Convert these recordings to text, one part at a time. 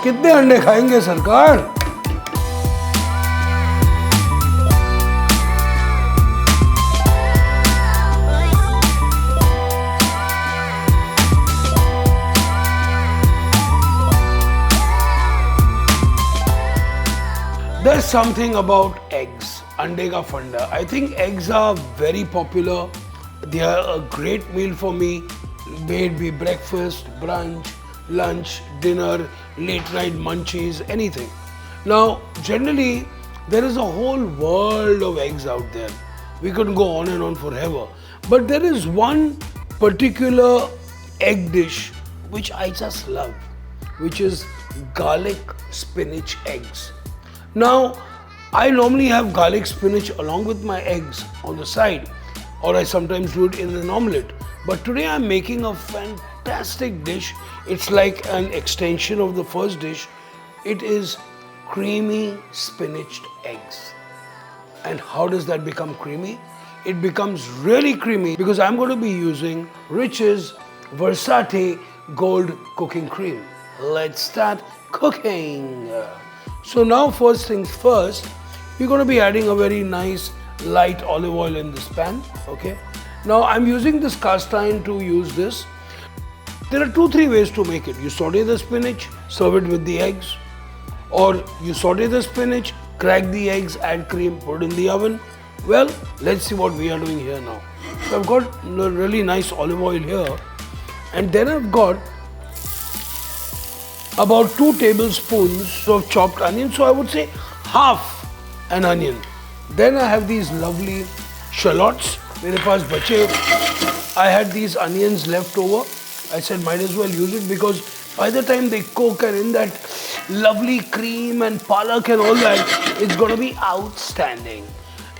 कितने अंडे खाएंगे सरकार? There's something about eggs, अंडे का फंडा. I think eggs are very popular. They are a great meal for me. May it be breakfast, brunch, lunch, dinner, late night munchies, anything. Now, generally, there is a whole world of eggs out there. We could go on and on forever. But there is one particular egg dish which I just love, which is garlic spinach eggs. Now, I normally have garlic spinach along with my eggs on the side, or I sometimes do it in an omelette. But today I'm making a fantastic dish. It's like an extension of the first dish. It is creamy spinach eggs. And how does that become creamy? It becomes really creamy because I'm going to be using Rich's Varsity Gold Cooking Cream. Let's start cooking. So now first things first, we're going to be adding a very nice light olive oil in this pan. Okay. Now I'm using this cast iron to use this. There are 2-3 ways to make it. You saute the spinach, serve it with the eggs. Or you saute the spinach, crack the eggs, add cream, put it in the oven. Well, let's see what we are doing here now. So I've got a really nice olive oil here. And then I've got about 2 tablespoons of chopped onion. So I would say half an onion. Then I have these lovely shallots. मेरे पास बचे, I had these onions left over. I said might as well use it because by the time they cook and in that lovely cream and palak and all that, it's going to be outstanding.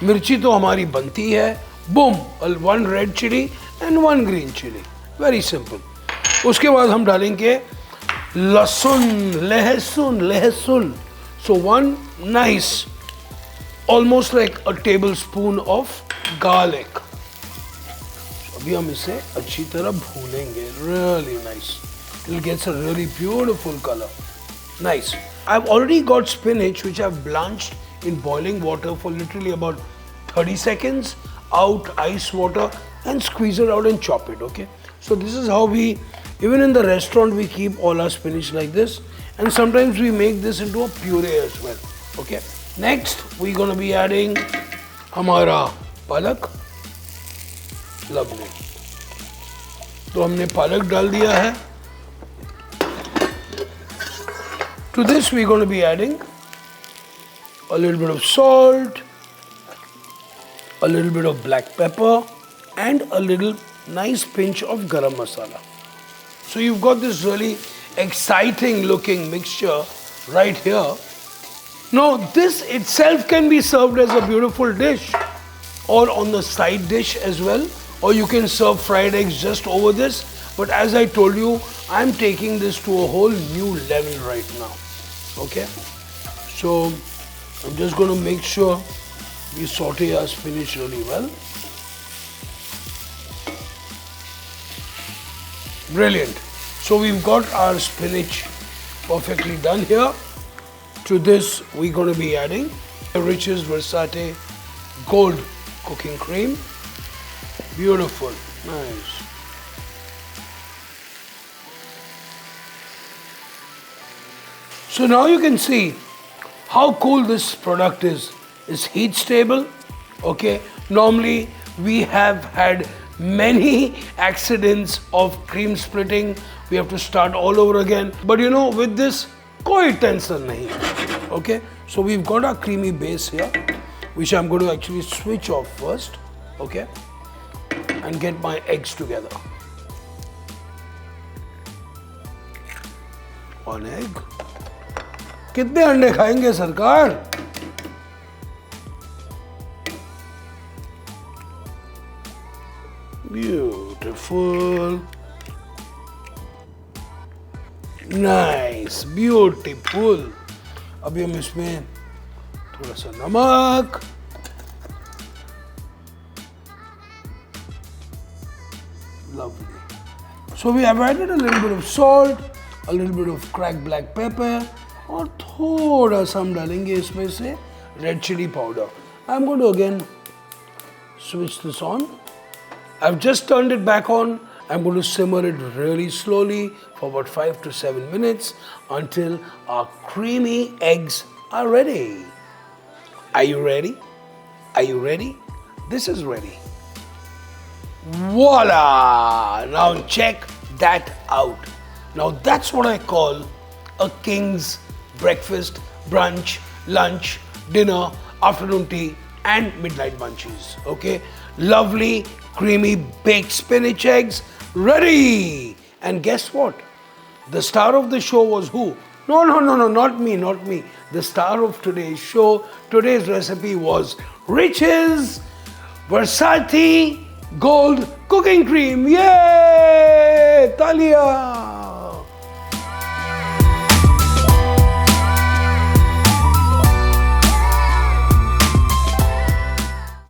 मिर्ची तो हमारी बनती है. Boom, 1 red chili and 1 green chili. Very simple. उसके बाद हम डालेंगे लहसुन. So 1 nice, almost like a tablespoon of garlic. अभी हम इसे अच्छी तरह भूनेंगे. Really nice. It gets a really beautiful color. Nice. I've already got spinach which I've blanched in boiling water for literally about 30 seconds. Out ice water and squeeze it out and chop it. Okay. So this is how we, even in the restaurant, we keep all our spinach like this. And sometimes we make this into a puree as well. Okay. Next, we're going to be adding हमारा पालक. Lovely. तो हमने पालक डाल दिया है. To this we're going to be adding a little bit of salt, a little bit of black pepper, and a little nice pinch of garam masala. So you've got this really exciting looking mixture right here. Now this itself can be served as a beautiful dish or on the side dish as well, or you can serve fried eggs just over this. But as I told you, I'm taking this to a whole new level right now. Okay, so I'm just going to make sure we saute our spinach really well. Brilliant. So we've got our spinach perfectly done here. To this we're going to be adding Rich's Varsity Gold Cooking Cream. Beautiful. Nice. So now you can see how cool this product is. It's heat stable. Okay. Normally we have had many accidents of cream splitting. We have to start all over again. But you know, with this, koi tension nahi. Okay. So we've got our creamy base here, which I'm going to actually switch off first. Okay. And get my eggs together. 1 egg. कितने अंडे खाएंगे सरकार? Beautiful. Nice. Beautiful. अभी हम इसमें थोड़ा सा नमक, lovely. So we have added a little bit of salt, a little bit of cracked black pepper और थोड़ा सा हम डालेंगे इसमें से red chili powder. I'm going to again switch this on. I've just turned it back on. I'm going to simmer it really slowly for about 5 to 7 minutes until our creamy eggs are ready. Are you ready? Are you ready? This is ready. Voila! Now check that out. Now that's what I call a king's breakfast, brunch, lunch, dinner, afternoon tea and midnight munchies. Okay? Lovely, creamy baked spinach eggs ready. And guess what? The star of the show was who? No, not me. The star of today's show, today's recipe was Rich's Varsity Gold Cooking Cream. Yay! Talia!